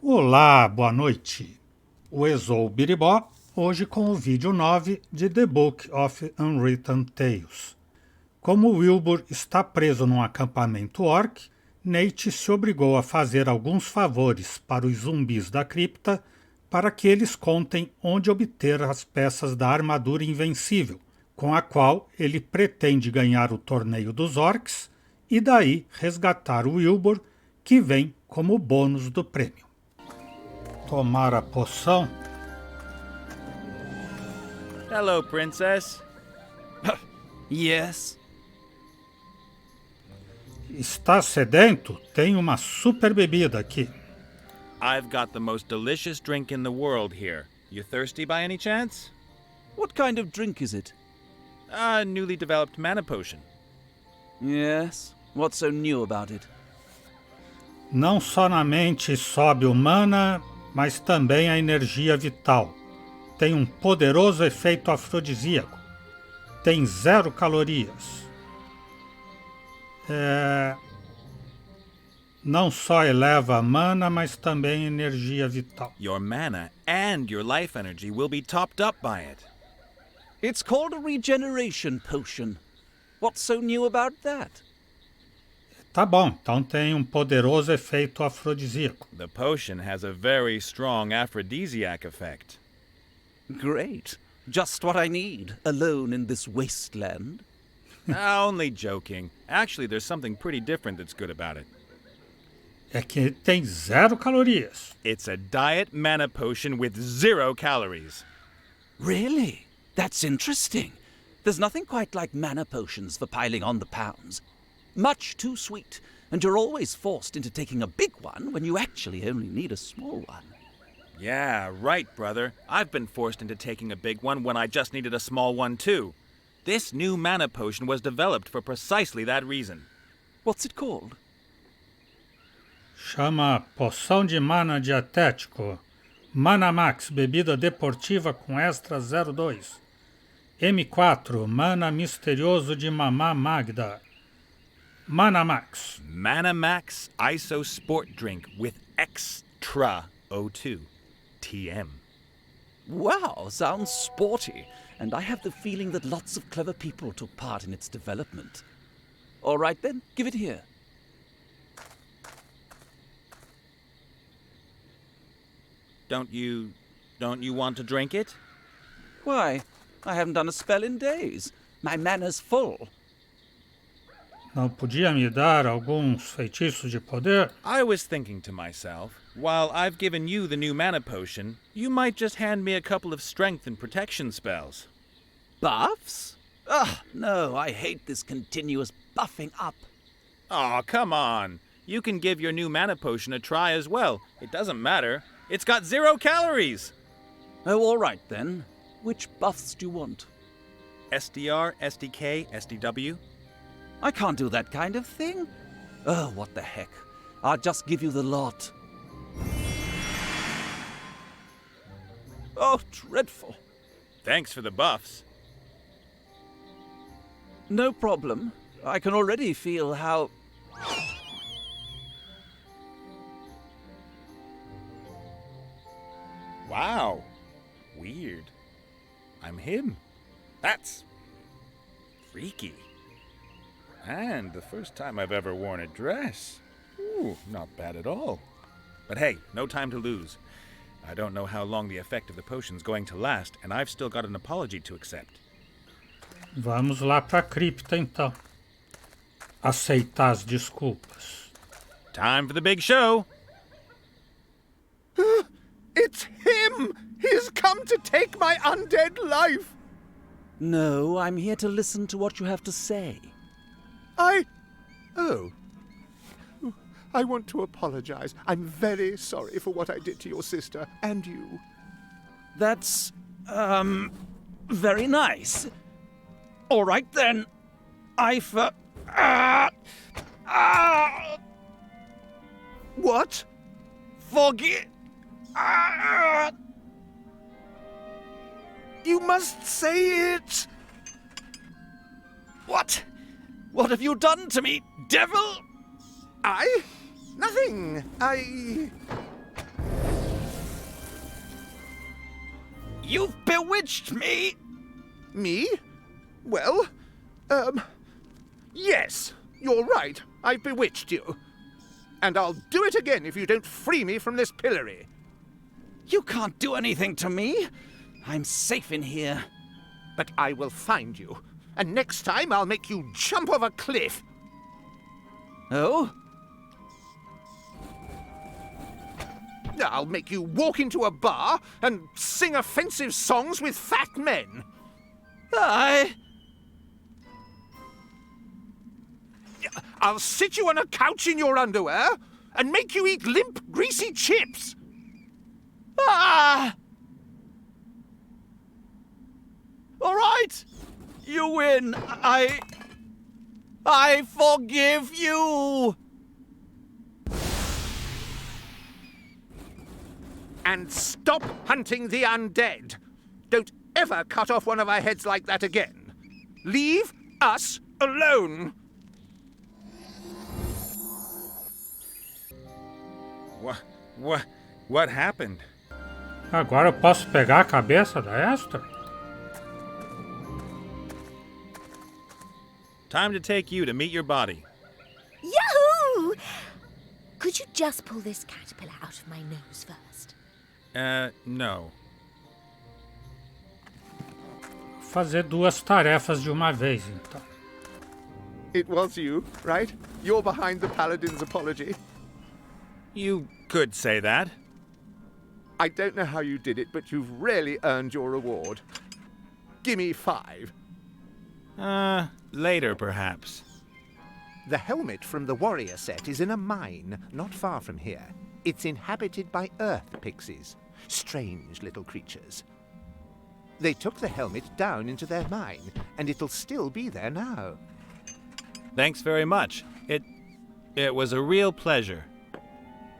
Olá, boa noite. O Exou Biribó, hoje com o vídeo 9 de The Book of Unwritten Tales. Como Wilbur está preso num acampamento orc, Nate se obrigou a fazer alguns favores para os zumbis da cripta para que eles contem onde obter as peças da armadura invencível, com a qual ele pretende ganhar o torneio dos orcs e daí resgatar o Wilbur, que vem como bônus do prêmio. Tomar a poção? Hello, princess. Yes? Está sedento? Tem uma super bebida aqui. I've got the most delicious drink in the world here. You thirsty by any chance? What kind of drink is it? A newly developed mana potion. Yes? What's so new about it? Não só na mente sobe o mana, mas também a energia vital. Tem um poderoso efeito afrodisíaco. Tem 0 calorias. Não só eleva a mana, mas também energia vital. Your mana and your life energy will be topped up by it. It's called a regeneration potion. What's so new about that? Tá bom, então tem um poderoso efeito afrodisíaco. The potion has a very strong aphrodisiac effect. Great. Just what I need, alone in this wasteland. Only joking. Actually, there's something pretty different that's good about it. É que tem 0 calorias. It's a diet mana potion with 0 calories. Really? That's interesting. There's nothing quite like mana potions for piling on the pounds. Much too sweet, and you're always forced into taking a big one when you actually only need a small one. Yeah, right, brother. I've been forced into taking a big one when I just needed a small one, too. This new mana potion was developed for precisely that reason. What's it called? Chama Poção de Mana Dietético. Mana Max, bebida deportiva com extra 02. M4, Mana Misterioso de Mamá Magda. Mana Max. Mana Max ISO Sport Drink with Extra O2. TM. Wow, sounds sporty, and I have the feeling that lots of clever people took part in its development. All right then, give it here. Don't you want to drink it? Why? I haven't done a spell in days. My mana's full. Não podia me dar alguns feitiços de poder? I was thinking to myself, while I've given you the new mana potion, you might just hand me a couple of strength and protection spells. Buffs? Ugh, no, I hate this continuous buffing up. Aw, come on. You can give your new mana potion a try as well. It doesn't matter. It's got 0 calories. Oh, all right then. Which buffs do you want? SDR, SDK, SDW. I can't do that kind of thing. Oh, what the heck. I'll just give you the lot. Oh, dreadful. Thanks for the buffs. No problem. I can already feel how... Wow. Weird. I'm him. That's freaky. And the first time I've ever worn a dress. Ooh, not bad at all. But hey, no time to lose. I don't know how long the effect of the potion's going to last, and I've still got an apology to accept. Vamos lá pra cripta então. Aceitar as desculpas. Time for the big show! It's him! He's come to take my undead life! No, I'm here to listen to what you have to say. I want to apologize. I'm very sorry for what I did to your sister and you. That's, very nice. All right then. What? Forget. You must say it! What? What have you done to me, devil? I? Nothing. You've bewitched me! Me? Well, yes, you're right. I've bewitched you. And I'll do it again if you don't free me from this pillory. You can't do anything to me. I'm safe in here. But I will find you. And next time I'll make you jump off a cliff. Oh? I'll make you walk into a bar and sing offensive songs with fat men. I'll sit you on a couch in your underwear and make you eat limp, greasy chips. Ah! All right. You win. I forgive you. And stop hunting the undead. Don't ever cut off one of our heads like that again. Leave us alone. What happened? Agora eu posso pegar a cabeça da Esther? Time to take you to meet your body. Yahoo! Could you just pull this caterpillar out of my nose first? No. Fazer duas tarefas de uma vez, então. It was you, right? You're behind the paladin's apology. You could say that. I don't know how you did it, but you've really earned your reward. Gimme 5. Later, perhaps. The helmet from the warrior set is in a mine not far from here. It's inhabited by earth pixies, strange little creatures. They took the helmet down into their mine, and it'll still be there now. Thanks very much. It was a real pleasure.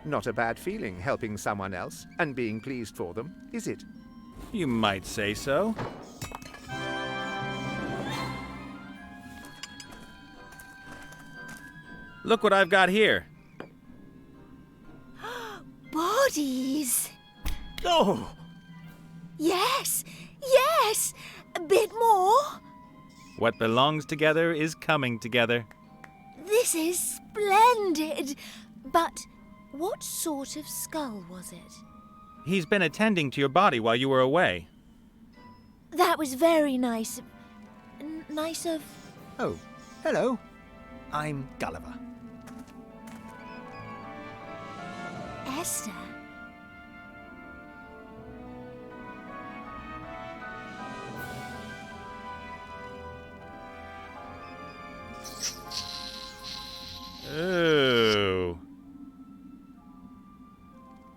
Not a bad feeling helping someone else and being pleased for them, is it? You might say so. Look what I've got here. Bodies! Oh! Yes! Yes! A bit more! What belongs together is coming together. This is splendid! But what sort of skull was it? He's been attending to your body while you were away. That was very nice. Nice of... Oh, hello. I'm Gulliver. Esther. Ooh.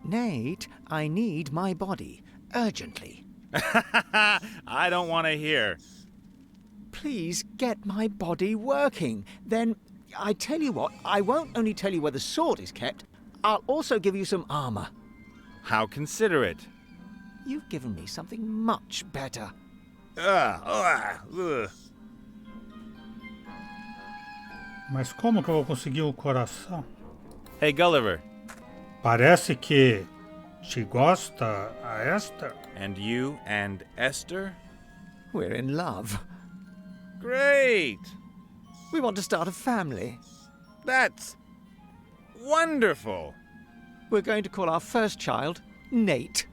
Nate, I need my body. Urgently. I don't want to hear. Please get my body working. Then, I tell you what, I won't only tell you where the sword is kept, I'll also give you some armor. How considerate. You've given me something much better. Ugh. Mas como que eu vou conseguir o coração? Hey, Gulliver. Parece que te gosta a Esther. And you and Esther? We're in love. Great! We want to start a family. That's wonderful. We're going to call our first child Nate.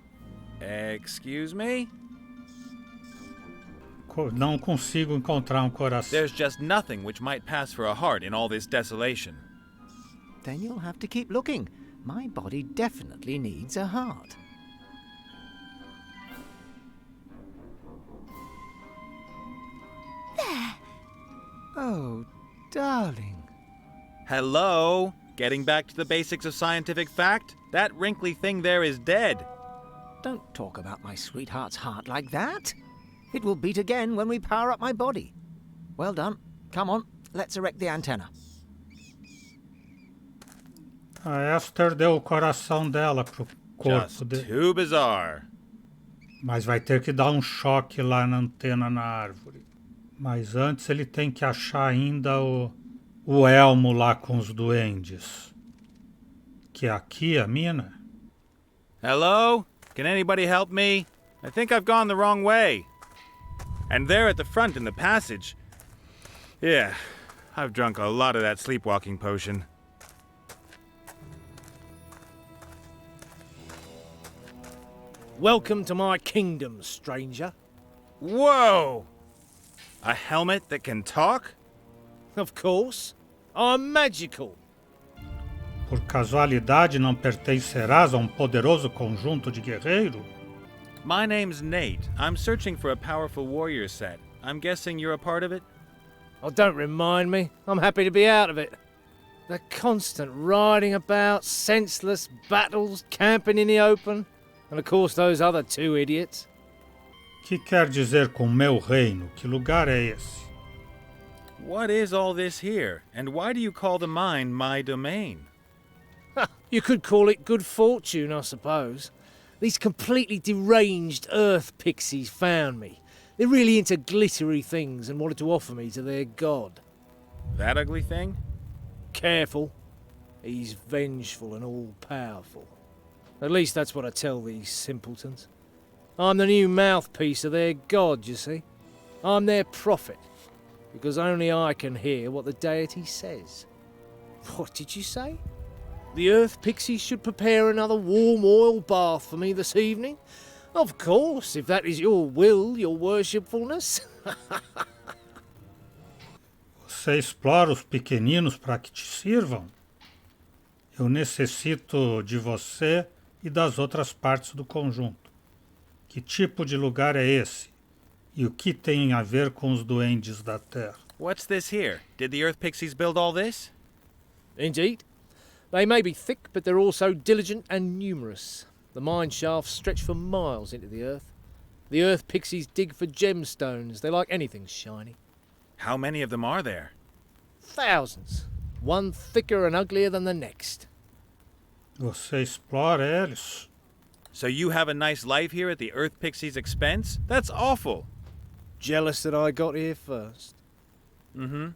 Excuse me? Não consigo encontrar coração. There's just nothing which might pass for a heart in all this desolation. Then you'll have to keep looking. My body definitely needs a heart. There. Oh, darling. Hello? Getting back to the basics of scientific fact? That wrinkly thing there is dead. Don't talk about my sweetheart's heart like that. It will beat again when we power up my body. Well done. Come on, let's erect the antenna. A Esther deu o coração dela pro corpo Just dele. too bizarre. Mas vai ter que dar um choque lá na antena na árvore. Mas antes ele tem que achar ainda o elmo lá com os duendes. Que é aqui a mina? Hello? Can anybody help me? I think I've gone the wrong way. And there at the front in the passage. Yeah, I've drunk a lot of that sleepwalking potion. Welcome to my kingdom, stranger. Whoa! A helmet that can talk? Of course, I'm magical. Por casualidade, não pertencerás a poderoso conjunto de guerreiro? My name's Nate. I'm searching for a powerful warrior set. I'm guessing you're a part of it? Oh, don't remind me. I'm happy to be out of it. The constant riding about, senseless battles, camping in the open, and of course those other two idiots. Que quer dizer com meu reino? Que lugar é esse? What is all this here? And why do you call the mine my domain? You could call it good fortune, I suppose. These completely deranged earth pixies found me. They're really into glittery things and wanted to offer me to their god. That ugly thing? Careful. He's vengeful and all-powerful. At least that's what I tell these simpletons. I'm the new mouthpiece of their god, you see. I'm their prophet, because only I can hear what the deity says. What did you say? The earth pixies should prepare another warm oil bath for me this evening? Of course, if that is your will, your worshipfulness. Você explora os pequeninos para que te sirvam? Eu necessito de você e das outras partes do conjunto. Que tipo de lugar é esse? E o que tem a ver com os duendes da Terra? What's this here? Did the earth pixies build all this? Indeed. They may be thick, but they're also diligent and numerous. The mine shafts stretch for miles into the earth. The earth pixies dig for gemstones. They like anything shiny. How many of them are there? Thousands. One thicker and uglier than the next. Você explora eles? So you have a nice life here at the earth pixies' expense? That's awful. Jealous that I got here first. Mm-hmm.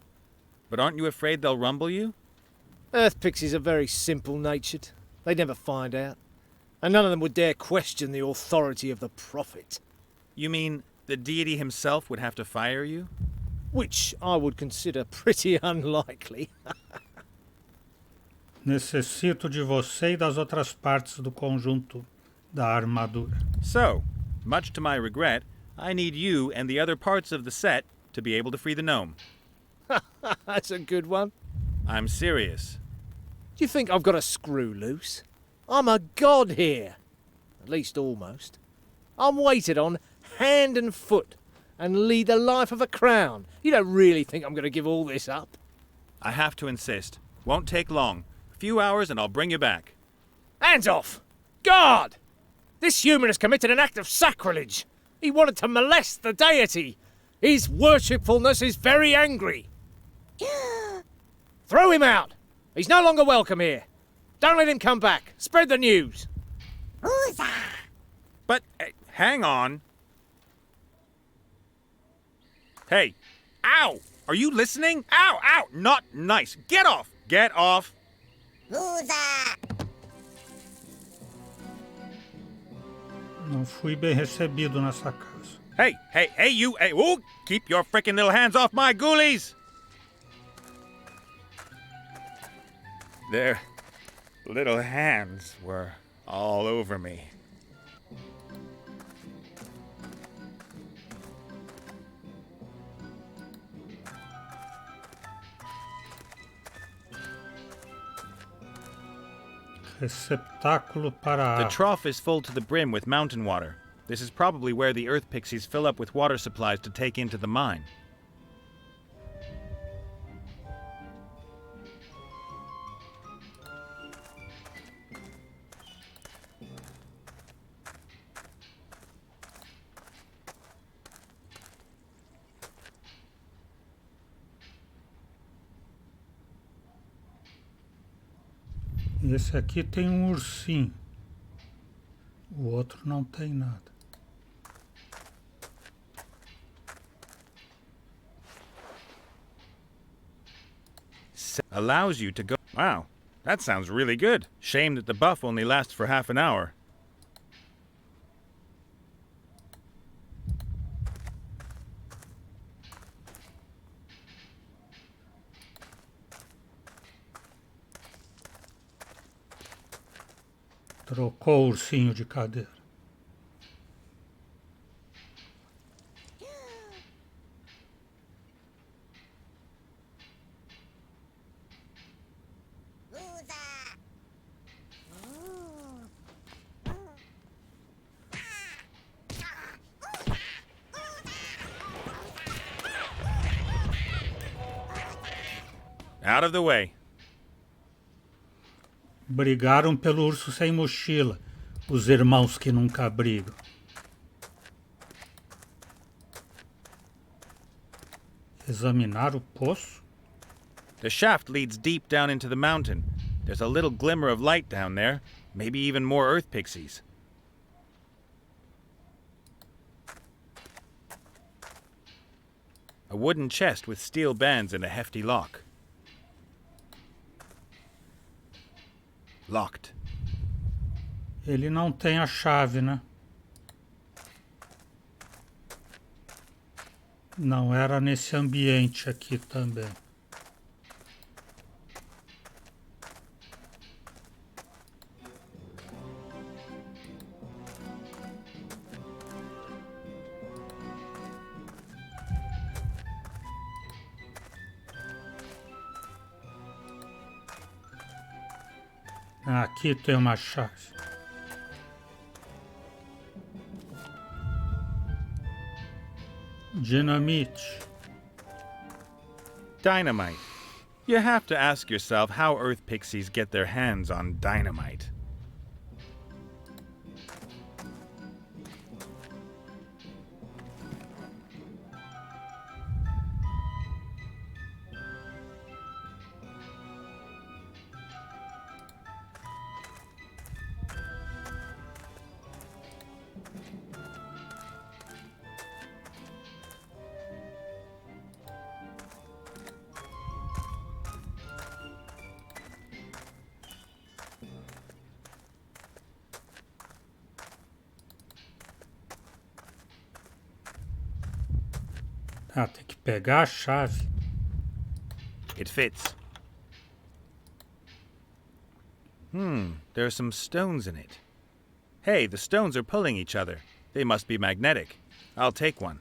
But aren't you afraid they'll rumble you? Earth pixies are very simple-natured. They never find out. And none of them would dare question the authority of the prophet. You mean the deity himself would have to fire you? Which I would consider pretty unlikely. Necessito de você e das outras partes do conjunto da armadura. So, much to my regret, I need you and the other parts of the set to be able to free the gnome. That's a good one. I'm serious. Do you think I've got a screw loose? I'm a god here. At least almost. I'm waited on hand and foot and lead the life of a crown. You don't really think I'm going to give all this up? I have to insist. Won't take long. A few hours and I'll bring you back. Hands off! God! This human has committed an act of sacrilege. He wanted to molest the deity. His worshipfulness is very angry. Throw him out! He's no longer welcome here. Don't let him come back. Spread the news. But, hang on. Hey, ow! Are you listening? Ow, ow! Not nice. Get off! Get off! Não fui bem recebido nessa casa. Hey, you! Hey, ooh, keep your frickin' little hands off my ghoulies! Their little hands were all over me. Receptáculo para The a trough is full to the brim with mountain water. This is probably where the earth pixies fill up with water supplies to take into the mine. Esse aqui tem ursinho. O outro não tem nada. Allows you to go. Wow, that sounds really good. Shame that the buff only lasts for half an hour. Trocou o ursinho de cadeira. Out of the way. Brigaram pelo urso sem mochila, os irmãos que nunca brigam. Examinar o poço? The shaft leads deep down into the mountain. There's a little glimmer of light down there. Maybe even more earth pixies. A wooden chest with steel bands and a hefty lock. Locked. Ele não tem a chave, né? Não era nesse ambiente aqui também. Aqui tem uma chave. Dinamite. Dynamite. You have to ask yourself how earth pixies get their hands on dynamite. Ah, tem que pegar a chave. It fits. There are some stones in it. Hey, the stones are pulling each other. They must be magnetic. I'll take one.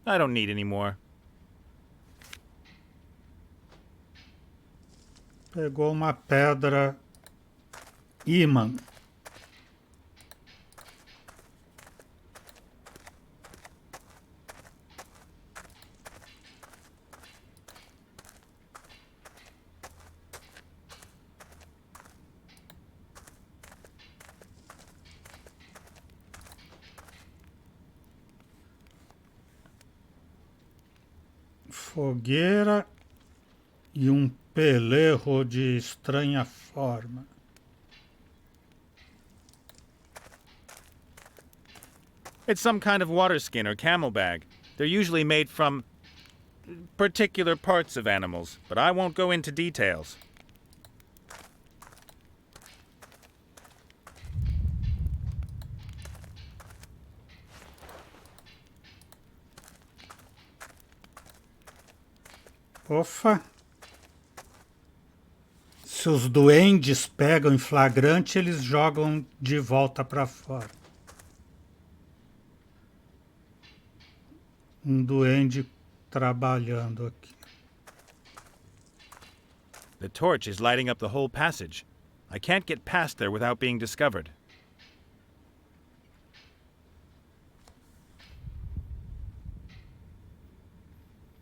I don't need any more. Pegou uma pedra ímã. Fogueira e pelerro de estranha forma. It's some kind of water skin or camel bag. They're usually made from particular parts of animals, but I won't go into details. Ofa! Se os duendes pegam em flagrante, eles jogam de volta para fora. Duende trabalhando aqui. The torch is lighting up the whole passage. I can't get past there without being discovered.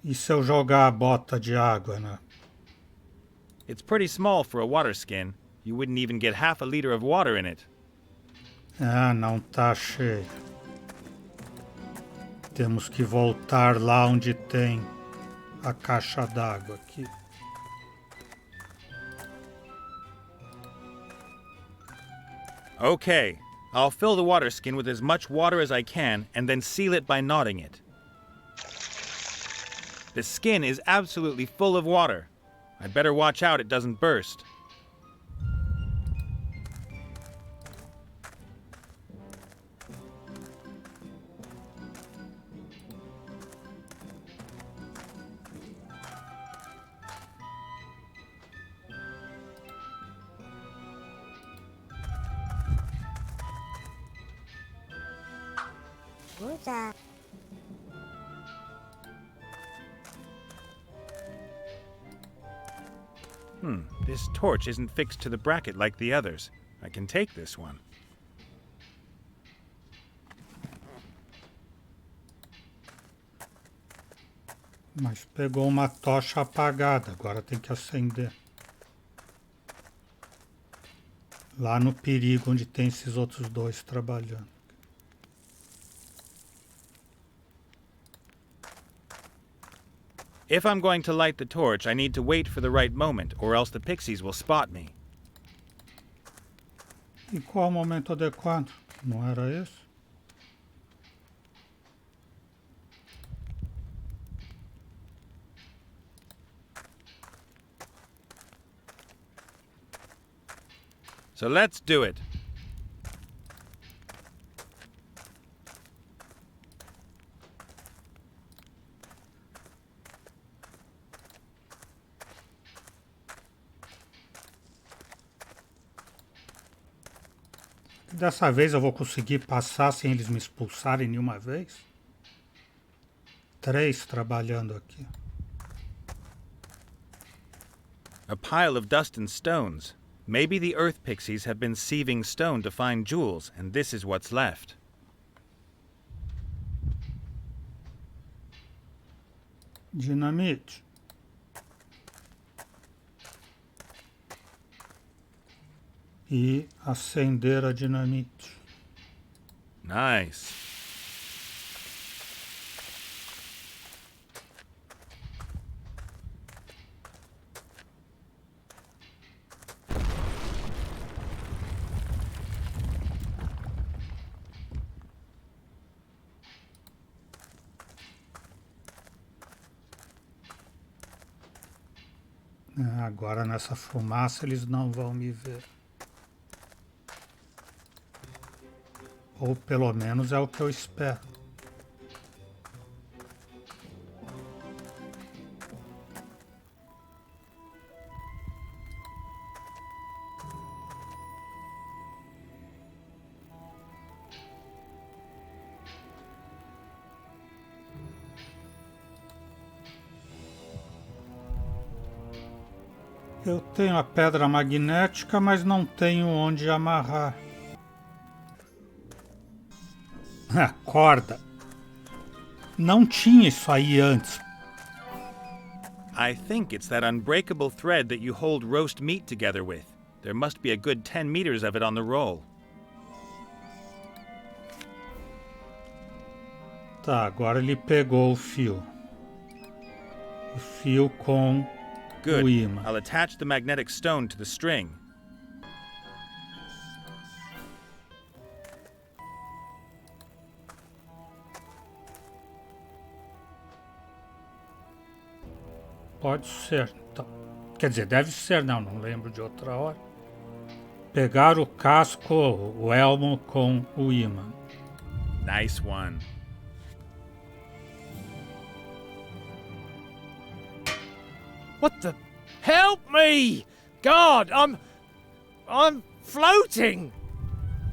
E se eu jogar a bota de água, né? It's pretty small for a water skin. You wouldn't even get half a liter of water in it. Ah, não tá cheio. Temos que voltar lá onde tem a caixa d'água aqui. Okay, I'll fill the water skin with as much water as I can and then seal it by knotting it. The skin is absolutely full of water. I'd better watch out it doesn't burst. This torch isn't fixed to the bracket like the others. I can take this one. Mas pegou uma tocha apagada, agora tem que acender. Lá no perigo, onde tem esses outros dois trabalhando. If I'm going to light the torch, I need to wait for the right moment, or else the pixies will spot me. E qual o momento adequado? Não era esse? So let's do it. Dessa vez eu vou conseguir passar sem eles me expulsarem nenhuma vez? 3 trabalhando aqui. A pile of dust and stones. Maybe the earth pixies have been sieving stone to find jewels, and this is what's left. Dinamite. E acender a dinamite. Nice. Agora nessa fumaça eles não vão me ver. Ou pelo menos é o que eu espero. Eu tenho a pedra magnética, mas não tenho onde amarrar. Corda. Não tinha isso aí antes. I think it's that unbreakable thread that you hold roast meat together with. There must be a good 10 meters of it on the roll. Tá, agora ele pegou o fio. O fio com Good. o ímã. I'll attach the magnetic stone to the string. Pode ser. Então, quer dizer, deve ser, não lembro de outra hora. Pegar o casco, o elmo com o ímã. Nice one. What the? Help me! God, I'm floating!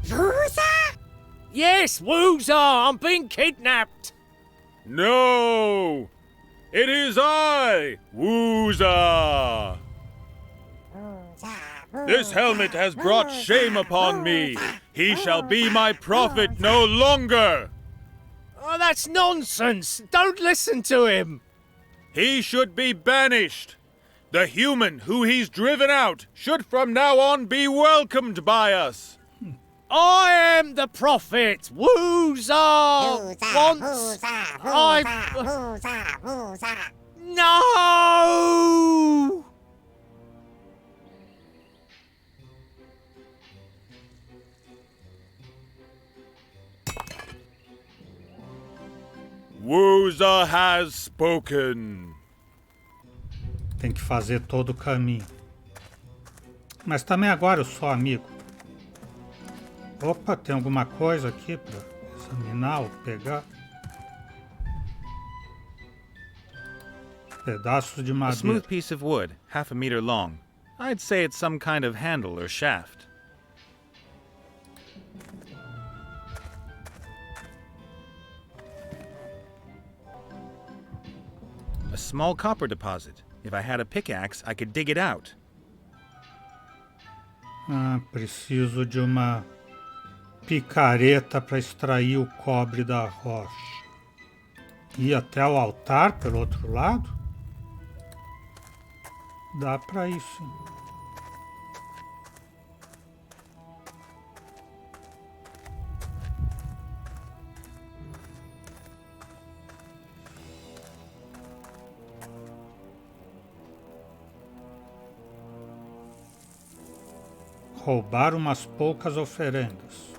Wooza? Yes, Wooza! I'm being kidnapped! No! It is I, Wooza! This helmet has brought shame upon me. He shall be my prophet no longer. Oh, that's nonsense! Don't listen to him! He should be banished. The human who he's driven out should from now on be welcomed by us. I am the prophet! Wooza! Once No! Wooza has spoken. Tem que fazer todo o caminho. Mas também agora eu sou amigo. Opa, tem alguma coisa aqui para examinar ou pegar? Pedaços de A madeira. smooth piece of wood, half a meter long. I'd say it's some kind of handle or shaft. A small copper deposit. If I had a pickaxe, I could dig it out. Ah, preciso de uma picareta para extrair o cobre da rocha. Ir até o altar pelo outro lado? Dá para ir sim. Roubar umas poucas oferendas.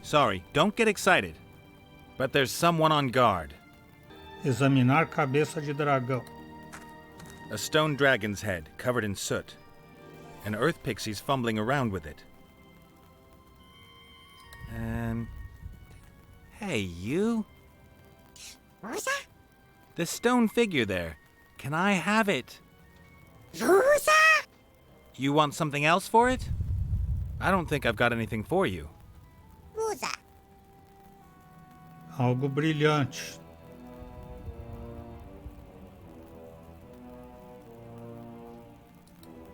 Sorry, don't get excited. But there's someone on guard. Examinar cabeça de dragão. A stone dragon's head, covered in soot. An earth pixie's fumbling around with it. Hey, you? The stone figure there. Can I have it? You want something else for it? I don't think I've got anything for you. Algo brilhante.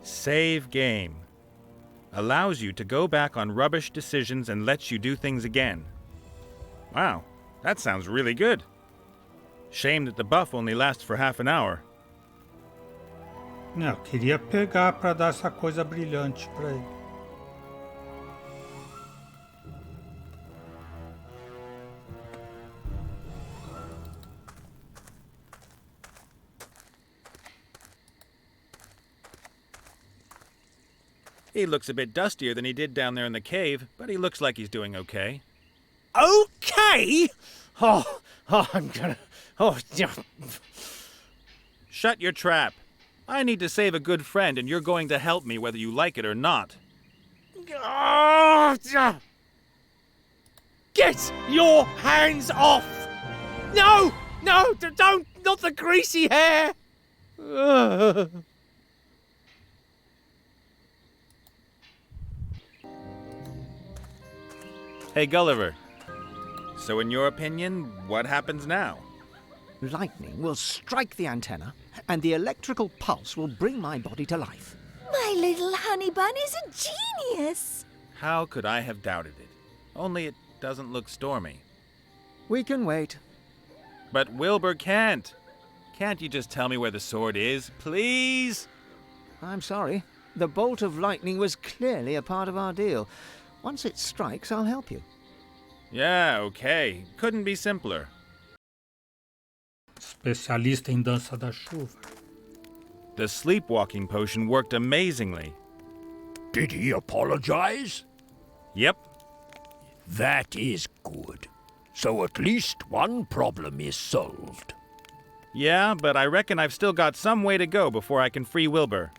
Save game. Allows you to go back on rubbish decisions and lets you do things again. Wow, that sounds really good. Shame that the buff only lasts for half an hour. Eu queria pegar para dar essa coisa brilhante para ele. He looks a bit dustier than he did down there in the cave, but he looks like he's doing okay. Okay? I'm gonna... yeah. Shut your trap. I need to save a good friend, and you're going to help me whether you like it or not. Get your hands off! No! Don't! Not the greasy hair! Hey, Gulliver. So in your opinion, what happens now? Lightning will strike the antenna, and the electrical pulse will bring my body to life. My little honey bun is a genius. How could I have doubted it? Only it doesn't look stormy. We can wait. But Wilbur can't. Can't you just tell me where the sword is, please? I'm sorry. The bolt of lightning was clearly a part of our deal. Once it strikes, I'll help you. Yeah, okay. Couldn't be simpler. Especialista em dança da chuva. The sleepwalking potion worked amazingly. Did he apologize? Yep. That is good. So at least one problem is solved. Yeah, but I reckon I've still got some way to go before I can free Wilbur.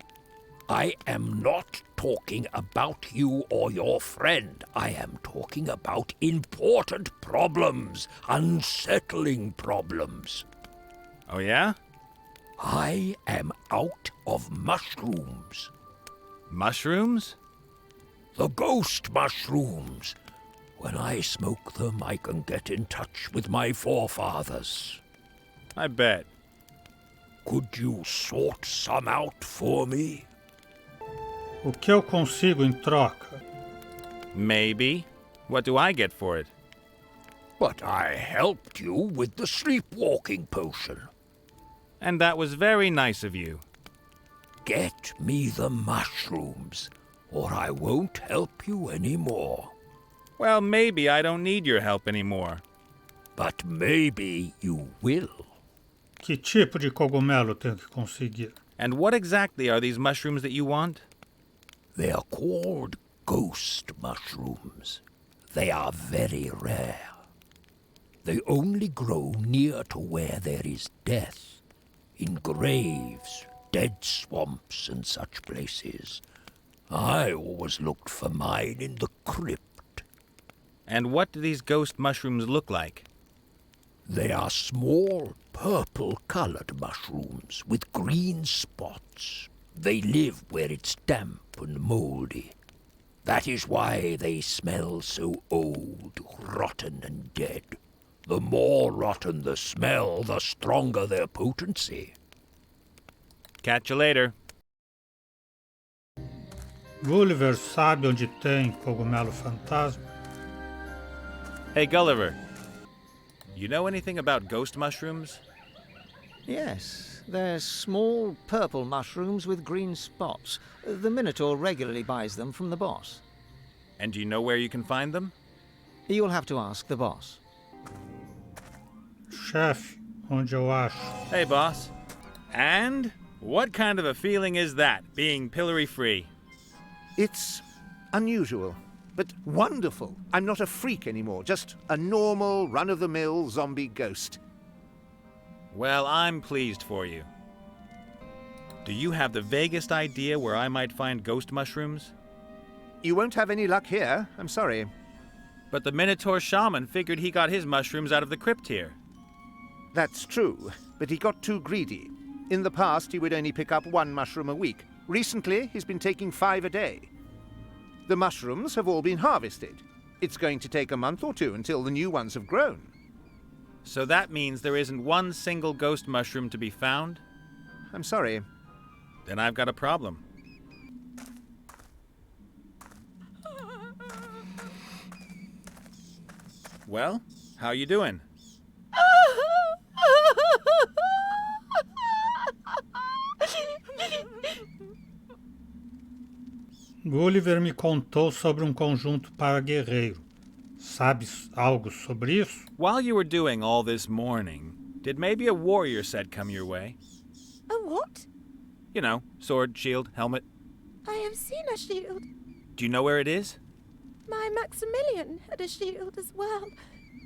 I am not talking about you or your friend. I am talking about important problems, unsettling problems. Oh, yeah? I am out of mushrooms. Mushrooms? The ghost mushrooms. When I smoke them, I can get in touch with my forefathers. I bet. Could you sort some out for me? O que eu consigo em troca? Maybe. What do I get for it? But I helped you with the sleepwalking potion. And that was very nice of you. Get me the mushrooms, or I won't help you anymore. Well, maybe I don't need your help anymore. But maybe you will. Que tipo de cogumelo tenho que conseguir? And what exactly are these mushrooms that you want? They are called ghost mushrooms. They are very rare. They only grow near to where there is death, in graves, dead swamps, and such places. I always looked for mine in the crypt. And what do these ghost mushrooms look like? They are small, purple-colored mushrooms with green spots. They live where it's damp and moldy. That is why they smell so old, rotten and dead. The more rotten the smell, the stronger their potency. Catch you later. Gulliver sabe onde tem cogumelo fantasma? Hey, Gulliver. You know anything about ghost mushrooms? Yes, they're small purple mushrooms with green spots. The Minotaur regularly buys them from the boss. And do you know where you can find them? You'll have to ask the boss. Chefe, onde eu acho? Hey, boss. And what kind of a feeling is that, being pillory-free? It's unusual, but wonderful. I'm not a freak anymore, just a normal, run-of-the-mill zombie ghost. Well, I'm pleased for you. Do you have the vaguest idea where I might find ghost mushrooms? You won't have any luck here, I'm sorry. But the Minotaur shaman figured he got his mushrooms out of the crypt here. That's true, but he got too greedy. In the past, he would only pick up 1 mushroom a week. Recently, he's been taking 5 a day. The mushrooms have all been harvested. It's going to take a month or 2 until the new ones have grown. So that means there isn't one single ghost mushroom to be found? I'm sorry. Then I've got a problem. Well, how you doing? Gulliver me contou sobre conjunto para guerreiro. Sabes algo sobre isso? While you were doing all this mourning, did maybe a warrior set come your way? A what? You know, sword, shield, helmet. I have seen a shield. Do you know where it is? My Maximilian had a shield as well.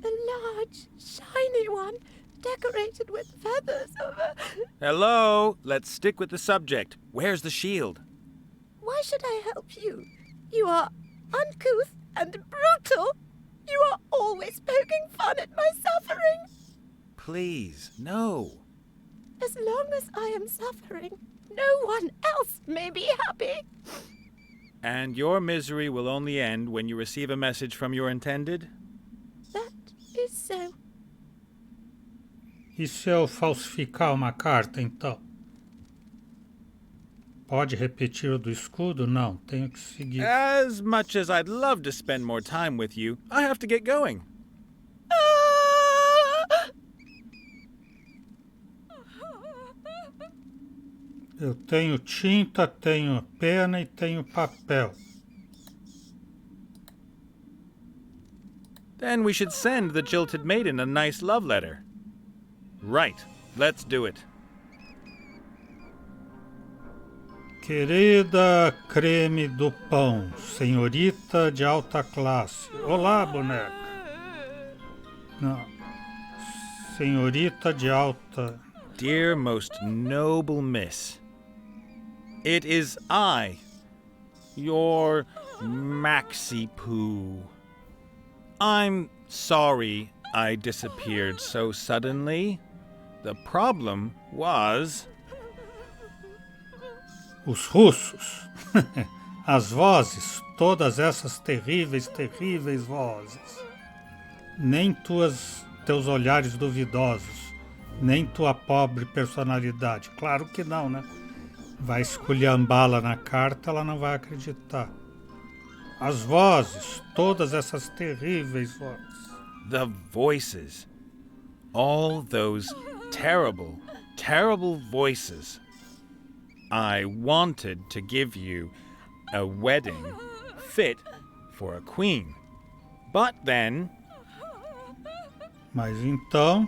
A large, shiny one, decorated with feathers of a... Hello? Let's stick with the subject. Where's the shield? Why should I help you? You are uncouth and brutal. You are always poking fun at my suffering. Please, no. As long as I am suffering, no one else may be happy. And your misery will only end when you receive a message from your intended? That is so. E se eu falsificar uma carta, então? Pode repetir o do escudo? Não, tenho que seguir. As much as I'd love to spend more time with you, I have to get going. Eu tenho tinta, tenho pena e tenho papel. Then we should send the jilted maiden a nice love letter. Right, let's do it. Querida creme do pão, senhorita de alta classe. Olá, boneca. Não. Senhorita de alta... Dear most noble miss, it is I, your Maxi Poo. I'm sorry I disappeared so suddenly. The problem was... Os russos. As vozes, todas essas terríveis, terríveis vozes. Nem teus olhares duvidosos, nem tua pobre personalidade. Claro que não, né? Vai esculhambá-la na carta, ela não vai acreditar. As vozes, todas essas terríveis vozes. The voices. All those terrible, terrible voices. I wanted to give you a wedding fit for a queen. But then... Mas então,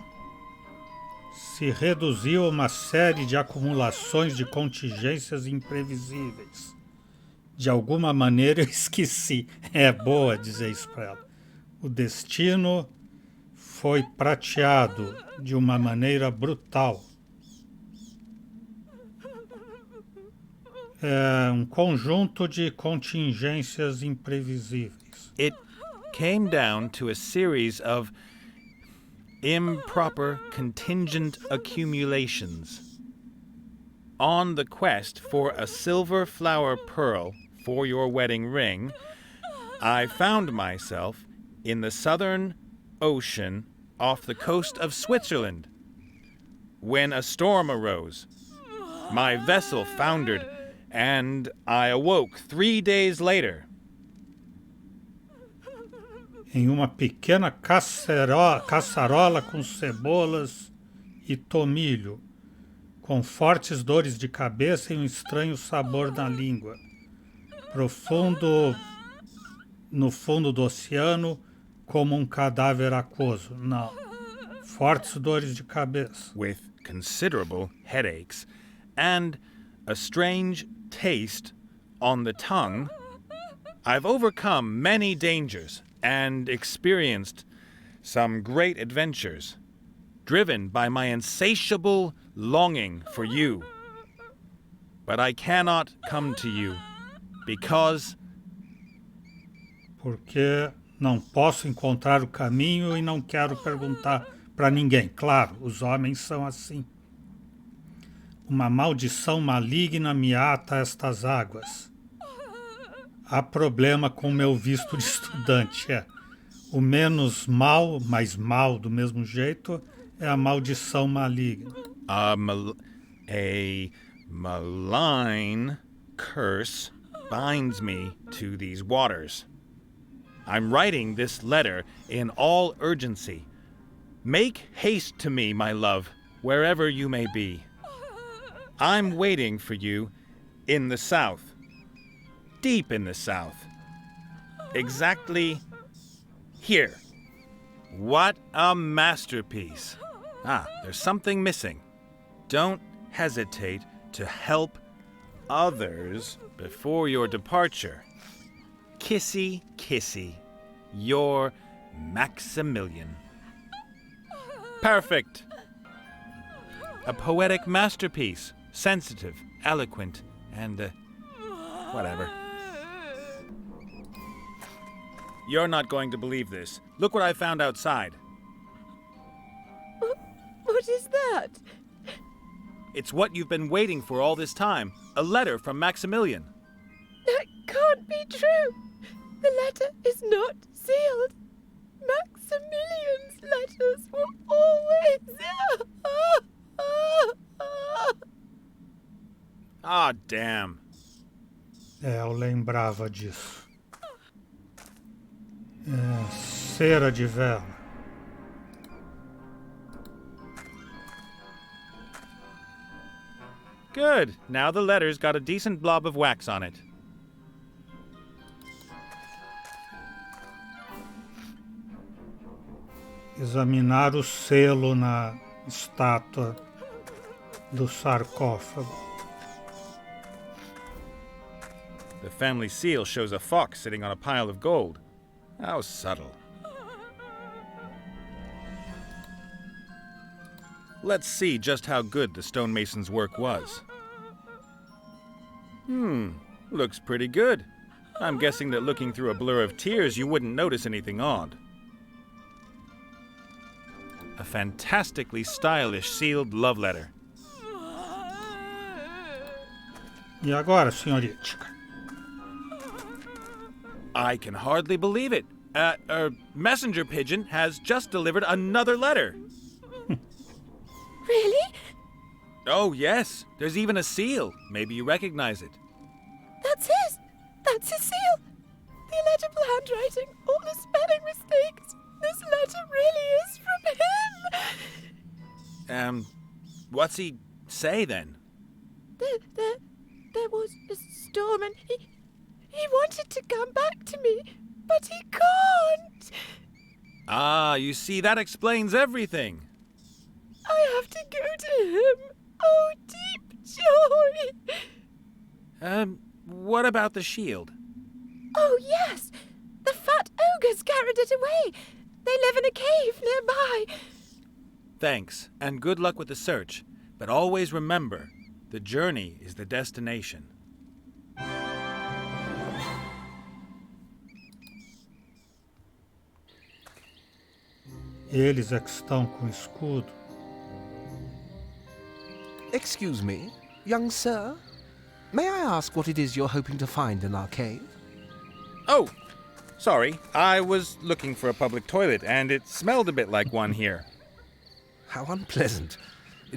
se reduziu a uma série de acumulações de contingências imprevisíveis. De alguma maneira eu esqueci. É boa dizer isso para ela. O destino foi prateado de uma maneira brutal. É conjunto de contingências imprevisíveis. It came down to a series of improper contingent accumulations. On the quest for a silver flower pearl for your wedding ring, I found myself in the Southern Ocean off the coast of Switzerland when a storm arose. My vessel foundered, and I awoke 3 days later. Em uma pequena caçarola com cebolas e tomilho, com fortes dores de cabeça e um estranho sabor na língua. No fundo do oceano, como um cadáver aquoso. Não. Fortes dores de cabeça. With considerable headaches and a strange taste on the tongue, I've overcome many dangers and experienced some great adventures, driven by my insatiable longing for you. But I cannot come to you because não posso encontrar o caminho e não quero perguntar para ninguém. Claro, os homens são assim. Uma maldição maligna me ata a estas águas. Há problema com meu visto de estudante. O menos mal, mas mal do mesmo jeito, é a maldição maligna. A malign curse binds me to these waters. I'm writing this letter in all urgency. Make haste to me, my love, wherever you may be. I'm waiting for you in the south. Deep in the south. Exactly here. What a masterpiece. There's something missing. Don't hesitate to help others before your departure. Kissy, kissy, your Maximilian. Perfect. A poetic masterpiece. Sensitive, eloquent, and whatever. You're not going to believe this. Look what I found outside. What is that? It's what you've been waiting for all this time. A letter from Maximilian. That can't be true. The letter is not sealed. Maximilian's letters were always... Ah, damn. Eu lembrava disso. Cera de vela. Good. Now the letter's got a decent blob of wax on it. Examinar o selo na estátua do sarcófago. The family seal shows a fox sitting on a pile of gold. How subtle. Let's see just how good the stonemason's work was. Looks pretty good. I'm guessing that looking through a blur of tears, you wouldn't notice anything odd. A fantastically stylish sealed love letter. E agora, senhorita? I can hardly believe it. A messenger pigeon has just delivered another letter. Really? Oh, yes. There's even a seal. Maybe you recognize it. That's his. That's his seal. The illegible handwriting, all the spelling mistakes. This letter really is from him. What's he say then? There was a storm and he wanted to come back to me, but he can't. Ah, you see, that explains everything. I have to go to him. Oh, deep joy. What about the shield? Oh, yes. The fat ogres carried it away. They live in a cave nearby. Thanks, and good luck with the search. But always remember, the journey is the destination. Eles é que estão com escudo. Excuse me, young sir. May I ask what it is you're hoping to find in our cave? Oh, Sorry, I was looking for a public toilet, and it smelled a bit like one here. How unpleasant.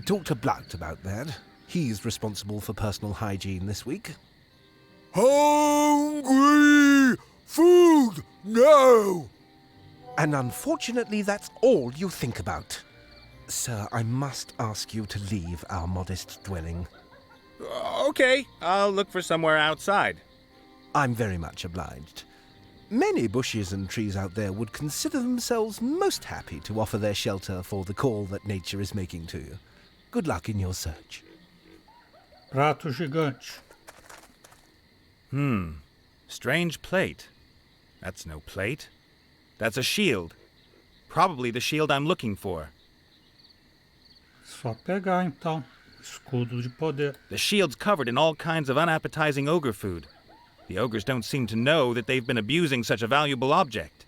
Talk to Blut about that. He's responsible for personal hygiene this week. Hungry! Food now! And unfortunately, that's all you think about. Sir, I must ask you to leave our modest dwelling. Okay, I'll look for somewhere outside. I'm very much obliged. Many bushes and trees out there would consider themselves most happy to offer their shelter for the call that nature is making to you. Good luck in your search. Prato gigante. Strange plate. That's no plate. That's a shield. Probably the shield I'm looking for. Só pegar então. Escudo de poder. The shield's covered in all kinds of unappetizing ogre food. The ogres don't seem to know that they've been abusing such a valuable object.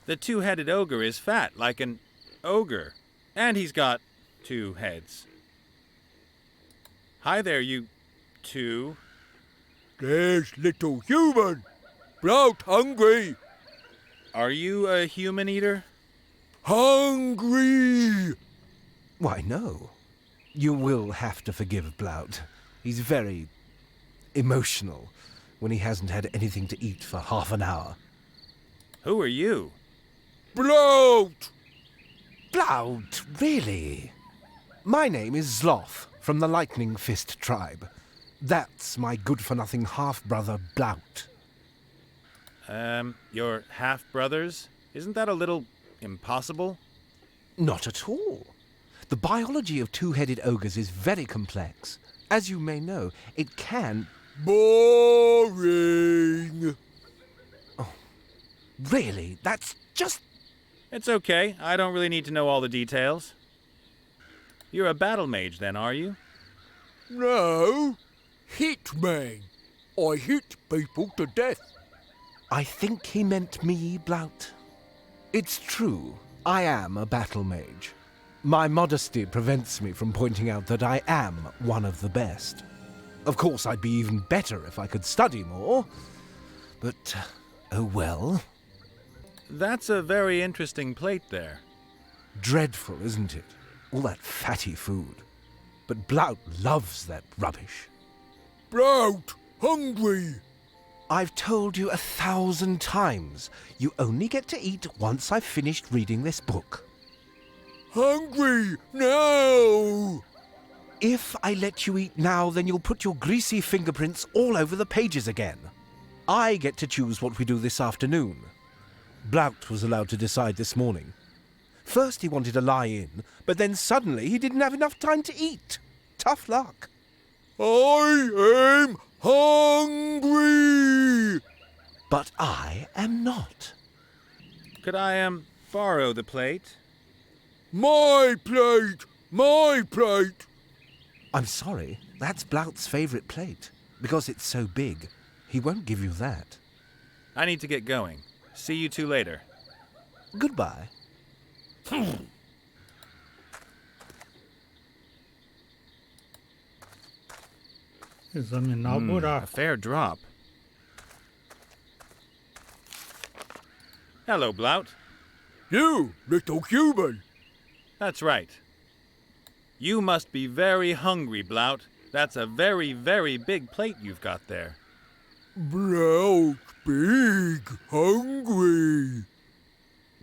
The two-headed ogre is fat, like an ogre. And he's got 2 heads. Hi there, you two. There's little human. Blout hungry. Are you a human eater? Hungry. Why, no. You will have to forgive Blount. He's very emotional when he hasn't had anything to eat for half an hour. Who are you? Blout. Blount, really? My name is Zloth, from the Lightning Fist tribe. That's my good-for-nothing half-brother Blount. Your half-brothers? Isn't that a little impossible? Not at all. The biology of two-headed ogres is very complex. As you may know, it can... Boring. Oh, really? That's just... It's okay. I don't really need to know all the details. You're a battle mage then, are you? No. Hitman. I hit people to death. I think he meant me, Blount. It's true. I am a battle mage. My modesty prevents me from pointing out that I am one of the best. Of course, I'd be even better if I could study more. But, oh well. That's a very interesting plate there. Dreadful, isn't it? All that fatty food. But Blount loves that rubbish. Blout hungry. I've told you 1,000 times. You only get to eat once I've finished reading this book. Hungry now. If I let you eat now, then you'll put your greasy fingerprints all over the pages again. I get to choose what we do this afternoon. Blount was allowed to decide this morning. First he wanted to lie in, but then suddenly he didn't have enough time to eat. Tough luck. I am hungry. But I am not. Could I, borrow the plate? My plate. My plate. I'm sorry, that's Blount's favourite plate. Because it's so big, he won't give you that. I need to get going. See you two later. Goodbye. Examinar o A buraco. fair drop. Hello, Blount. You, little human. That's right. You must be very hungry, Blount. That's a very, very big plate you've got there. Blout big hungry.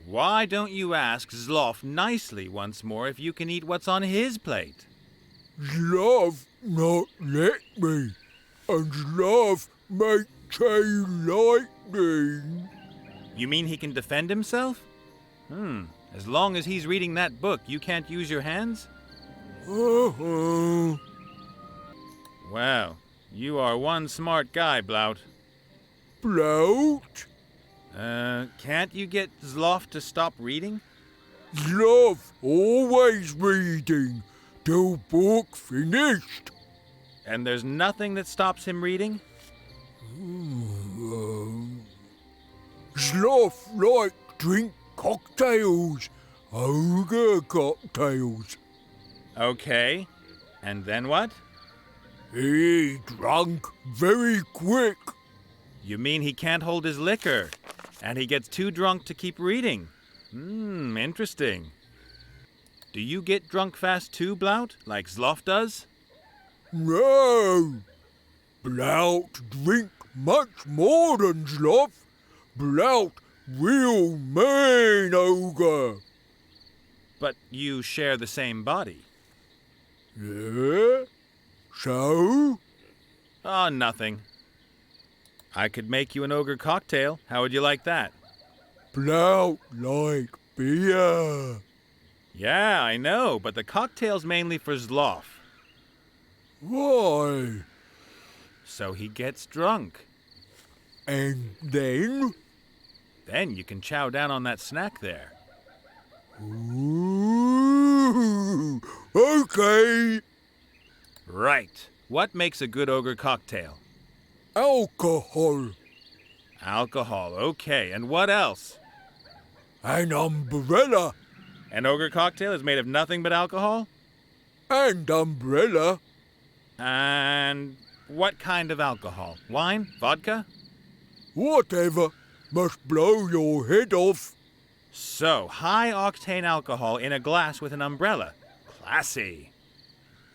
Why don't you ask Zloff nicely once more if you can eat what's on his plate? Love not let me. And love make chain lightning. You mean he can defend himself? As long as he's reading that book, you can't use your hands? Uh-huh. Well, you are one smart guy, Blount. Blout? Can't you get Zloff to stop reading? Love always reading. Till book finished. And there's nothing that stops him reading? Sloth like drink cocktails. Ogre cocktails. Okay. And then what? He drunk very quick. You mean he can't hold his liquor? And he gets too drunk to keep reading. Interesting. Do you get drunk fast too, Blout, like Zloff does? No! Blout drink much more than Zloff. Blout real main ogre. But you share the same body. Yeah? So? Oh, nothing. I could make you an ogre cocktail. How would you like that? Blout like beer. Yeah, I know, but the cocktail's mainly for Zloff. Why? So he gets drunk. And then? Then you can chow down on that snack there. Ooh, okay. Right. What makes a good ogre cocktail? Alcohol. Alcohol, okay. And what else? An umbrella. An ogre cocktail is made of nothing but alcohol? And umbrella. And what kind of alcohol? Wine? Vodka? Whatever. Must blow your head off. So, high-octane alcohol in a glass with an umbrella. Classy.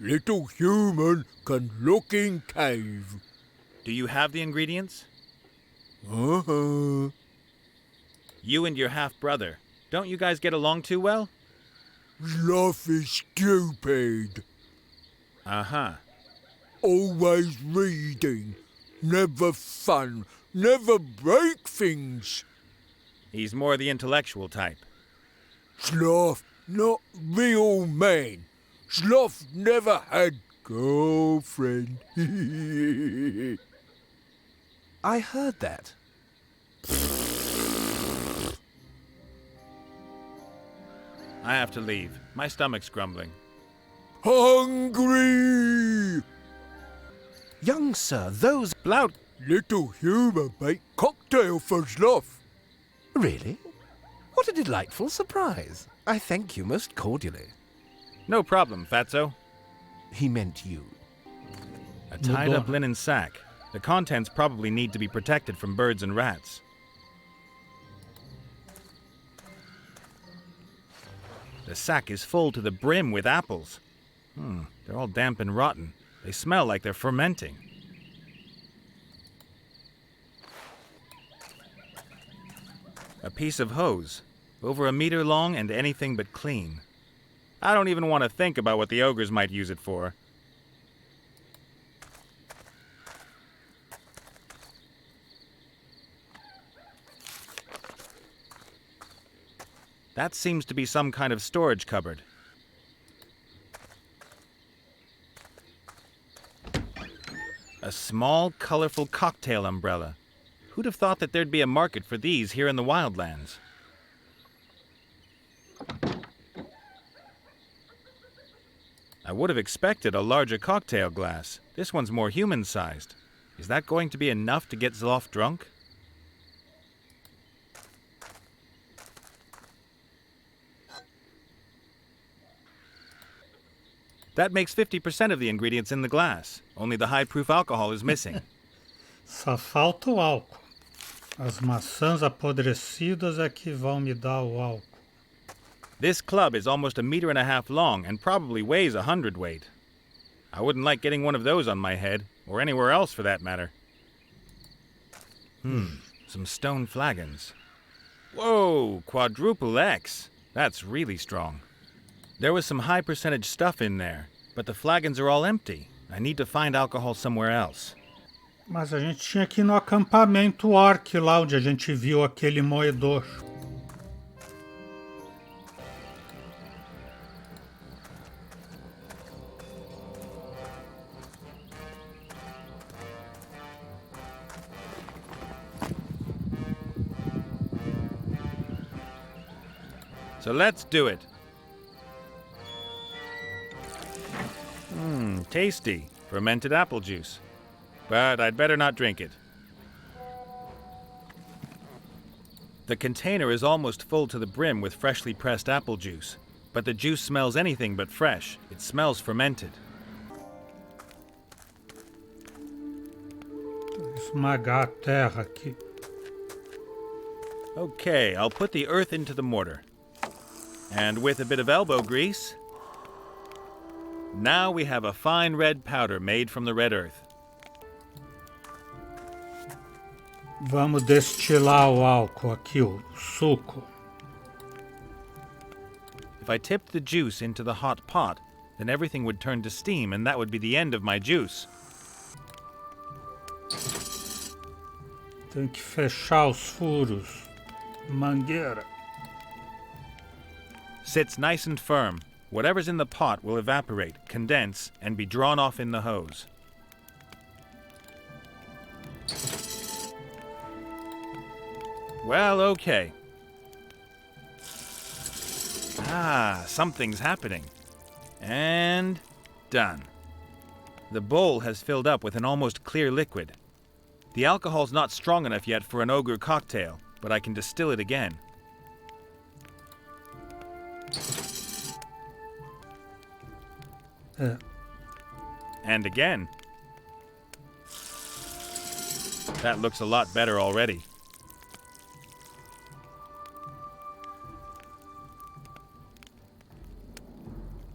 Little human can look in cave. Do you have the ingredients? Uh-huh. You and your half-brother. Don't you guys get along too well? Zloff is stupid. Uh-huh. Always reading. Never fun. Never break things. He's more the intellectual type. Zloff, not real man. Zloff never had girlfriend. I heard that. I have to leave. My stomach's grumbling. Hungry! Young sir, those... Blout! Little human make cocktail for Zloff. Really? What a delightful surprise. I thank you most cordially. No problem, Fatso. He meant you. A tied-up linen sack. The contents probably need to be protected from birds and rats. The sack is full to the brim with apples. They're all damp and rotten. They smell like they're fermenting. A piece of hose, over a meter long and anything but clean. I don't even want to think about what the ogres might use it for. That seems to be some kind of storage cupboard. A small, colorful cocktail umbrella. Who'd have thought that there'd be a market for these here in the wildlands? I would have expected a larger cocktail glass. This one's more human-sized. Is that going to be enough to get Zloff drunk? That makes 50% of the ingredients in the glass. Only the high-proof alcohol is missing. Só falta o álcool. As maçãs apodrecidas é que vão me dar o álcool. This club is almost 1.5 meters long and probably weighs 100 weight. I wouldn't like getting one of those on my head, or anywhere else for that matter. Some stone flagons. Whoa, quadruple X. That's really strong. There was some high percentage stuff in there, but the flagons are all empty. I need to find alcohol somewhere else. Mas a gente tinha que ir no acampamento orc lá onde a gente viu aquele moedor. So let's do it. Tasty. Fermented apple juice. But I'd better not drink it. The container is almost full to the brim with freshly pressed apple juice. But the juice smells anything but fresh. It smells fermented. Esmagar a terra aqui. Okay, I'll put the earth into the mortar. And with a bit of elbow grease, now we have a fine red powder made from the red earth. Vamos destilar o álcool aqui, o suco. If I tipped the juice into the hot pot, then everything would turn to steam, and that would be the end of my juice. Tem que fechar os furos. Mangueira. Sits nice and firm. Whatever's in the pot will evaporate, condense, and be drawn off in the hose. Well, okay. Ah, something's happening. And done. The bowl has filled up with an almost clear liquid. The alcohol's not strong enough yet for an ogre cocktail, but I can distill it again. And again. That looks a lot better already.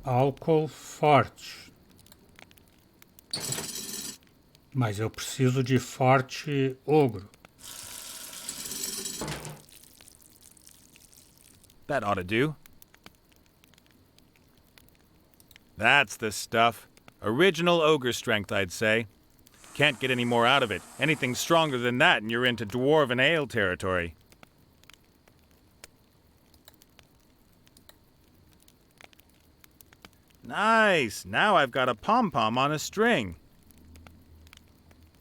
Álcool forte. Mas eu preciso de forte ogro. That ought to do. That's the stuff. Original ogre strength, I'd say. Can't get any more out of it. Anything stronger than that and you're into dwarven ale territory. Nice! Now I've got a pom-pom on a string.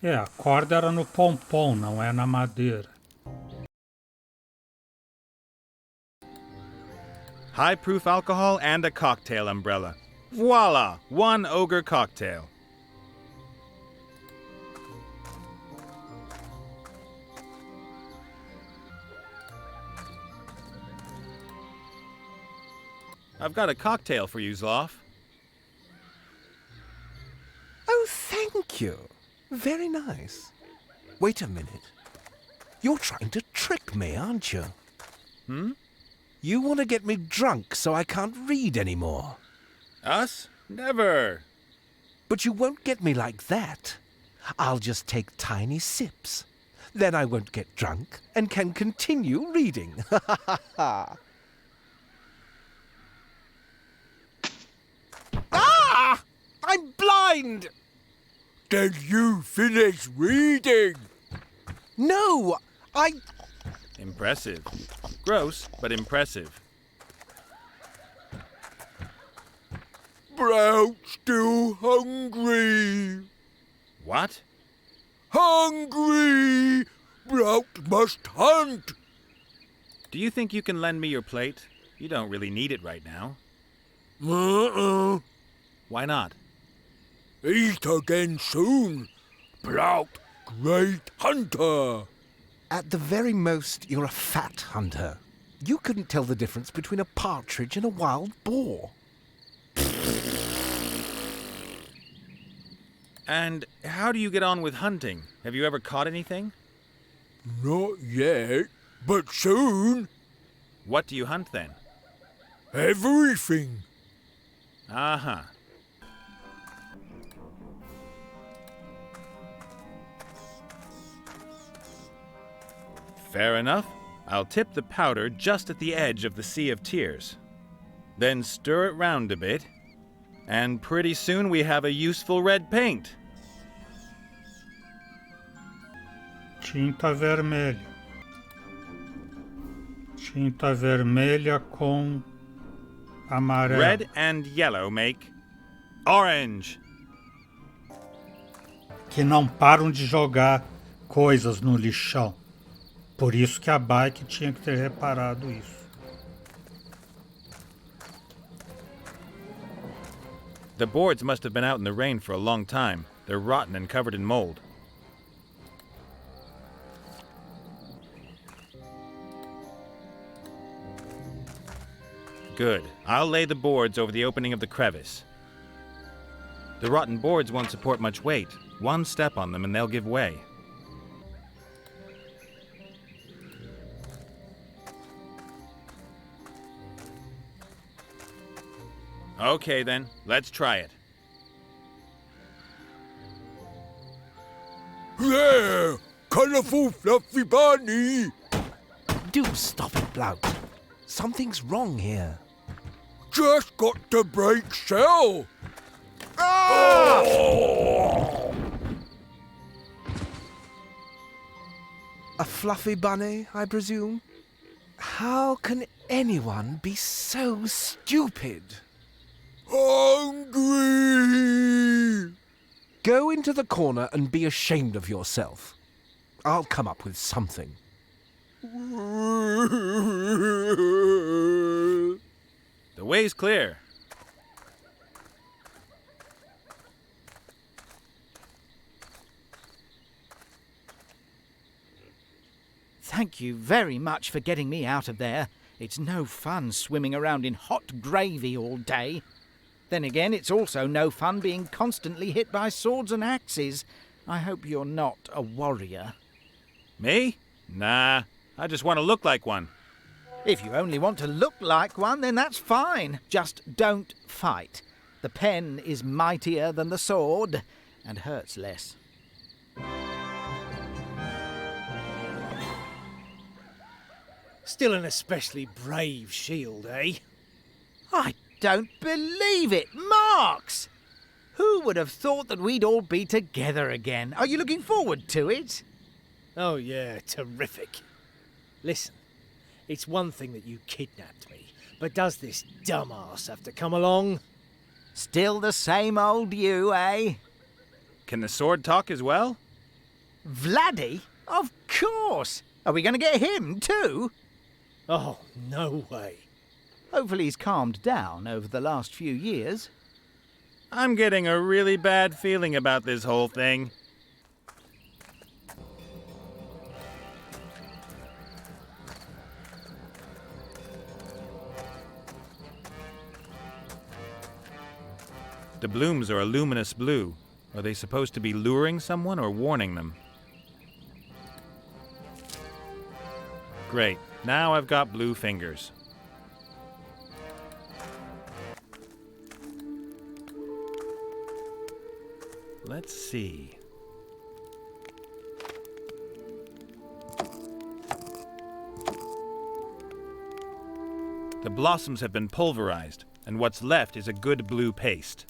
A corda era no pompom, não é na madeira. High-proof alcohol and a cocktail umbrella. Voila! One ogre cocktail. I've got a cocktail for you, Zloff. Oh, thank you. Very nice. Wait a minute. You're trying to trick me, aren't you? You want to get me drunk so I can't read anymore. Us? Never. But you won't get me like that. I'll just take tiny sips. Then I won't get drunk and can continue reading. Ah! I'm blind! Did you finish reading? No, Impressive. Gross, but impressive. Brout's still hungry. What? Hungry! Brout must hunt. Do you think you can lend me your plate? You don't really need it right now. Why not? Eat again soon. Brout, great hunter. At the very most, you're a fat hunter. You couldn't tell the difference between a partridge and a wild boar. And how do you get on with hunting? Have you ever caught anything? Not yet, but soon. What do you hunt then? Everything. Uh-huh. Fair enough. I'll tip the powder just at the edge of the Sea of Tears. Then stir it round a bit, and pretty soon we have a useful red paint. Tinta vermelha. Tinta vermelha com amarelo. Red and yellow make orange. Que não param de jogar coisas no lixão. Por isso que a bike tinha que ter reparado isso. The boards must have been out in the rain for a long time. They're rotten and covered in mold. Good. I'll lay the boards over the opening of the crevice. The rotten boards won't support much weight. One step on them and they'll give way. Okay then, let's try it. There! Colourful fluffy bunny! Do stop it, Blout. Something's wrong here. Just got to break shell! A fluffy bunny, I presume? How can anyone be so stupid? Hungry! Go into the corner and be ashamed of yourself. I'll come up with something. The way's clear. Thank you very much for getting me out of there. It's no fun swimming around in hot gravy all day. Then again, it's also no fun being constantly hit by swords and axes. I hope you're not a warrior. Me? Nah, I just want to look like one. If you only want to look like one, then that's fine. Just don't fight. The pen is mightier than the sword and hurts less. Still an especially brave shield, eh? I don't believe it! Marks! Who would have thought that we'd all be together again? Are you looking forward to it? Oh yeah, terrific. Listen, it's one thing that you kidnapped me, but does this dumbass have to come along? Still the same old you, eh? Can the sword talk as well? Vladdy? Of course! Are we going to get him too? Oh, no way. Hopefully he's calmed down over the last few years. I'm getting a really bad feeling about this whole thing. The blooms are a luminous blue. Are they supposed to be luring someone or warning them? Great. Now I've got blue fingers. Let's see. The blossoms have been pulverized, and what's left is a good blue paste.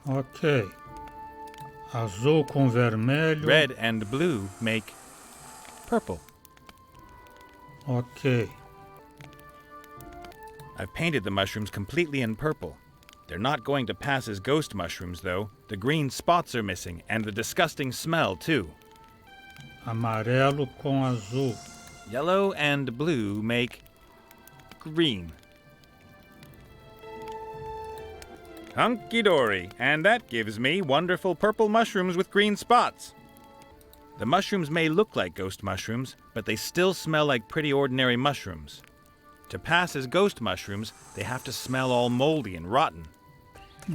Ok. Azul com vermelho. Red and blue make purple. Ok. I've painted the mushrooms completely in purple. They're not going to pass as ghost mushrooms, though. The green spots are missing, and the disgusting smell, too. Amarelo com azul. Yellow and blue make green. Hunky-dory, and that gives me wonderful purple mushrooms with green spots. The mushrooms may look like ghost mushrooms, but they still smell like pretty ordinary mushrooms. To pass as ghost mushrooms, they have to smell all moldy and rotten.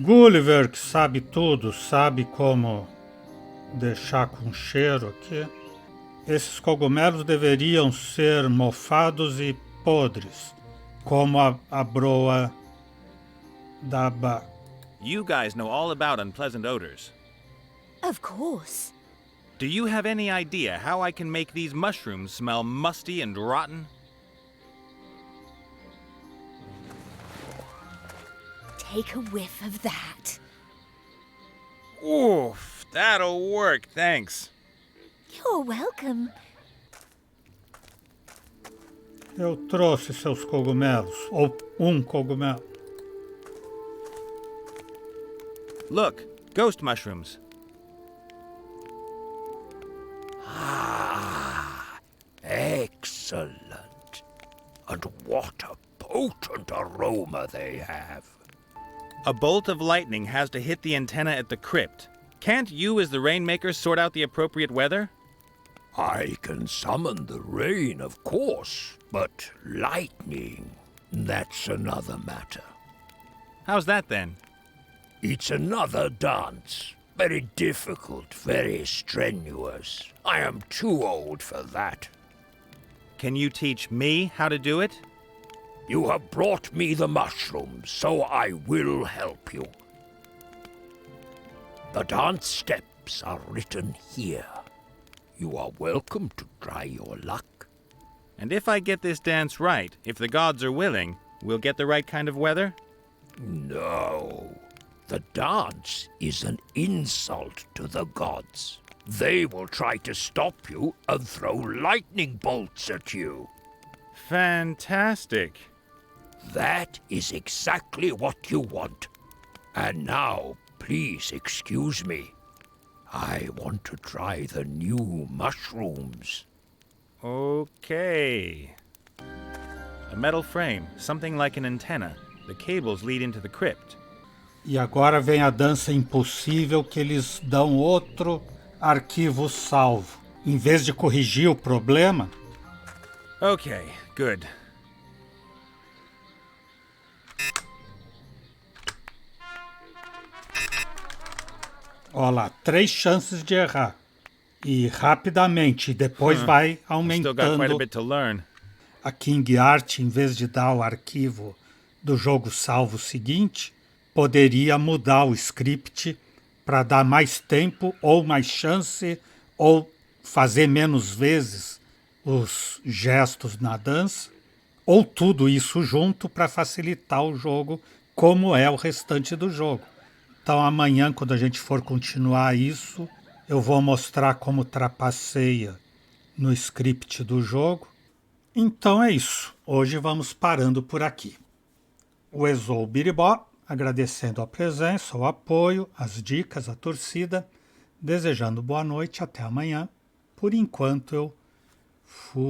Gulliver, que sabe tudo, sabe como deixar com cheiro aqui. Esses cogumelos deveriam ser mofados e podres, como a broa d'aba. You guys know all about unpleasant odors. Of course. Do you have any idea how I can make these mushrooms smell musty and rotten? Take a whiff of that. Oof, that'll work, thanks. You're welcome. Eu trouxe seus cogumelos, ou cogumelo. Look, ghost mushrooms. Excellent. And what a potent aroma they have. A bolt of lightning has to hit the antenna at the crypt. Can't you, as the rainmaker, sort out the appropriate weather? I can summon the rain, of course, but lightning, that's another matter. How's that, then? It's another dance. Very difficult, very strenuous. I am too old for that. Can you teach me how to do it? You have brought me the mushrooms, so I will help you. The dance steps are written here. You are welcome to try your luck. And if I get this dance right, if the gods are willing, we'll get the right kind of weather? No. The dance is an insult to the gods. They will try to stop you and throw lightning bolts at you. Fantastic. That is exactly what you want. And now, please excuse me. I want to try the new mushrooms. Okay. A metal frame, something like an antenna. The cables lead into the crypt. E agora vem a dança impossível que eles dão outro arquivo salvo. Em vez de corrigir o problema... Okay, good. Olha lá, 3 chances de errar. E rapidamente, depois vai Still got quite a aumentando. bit to learn. A King Art, em vez de dar o arquivo do jogo salvo seguinte, poderia mudar o script para dar mais tempo ou mais chance ou fazer menos vezes os gestos na dança, ou tudo isso junto para facilitar o jogo, como é o restante do jogo. Então amanhã, quando a gente for continuar isso, eu vou mostrar como trapaceia no script do jogo. Então é isso. Hoje vamos parando por aqui. O Exou Biribó, agradecendo a presença, o apoio, as dicas, a torcida, desejando boa noite, até amanhã. Por enquanto eu fui.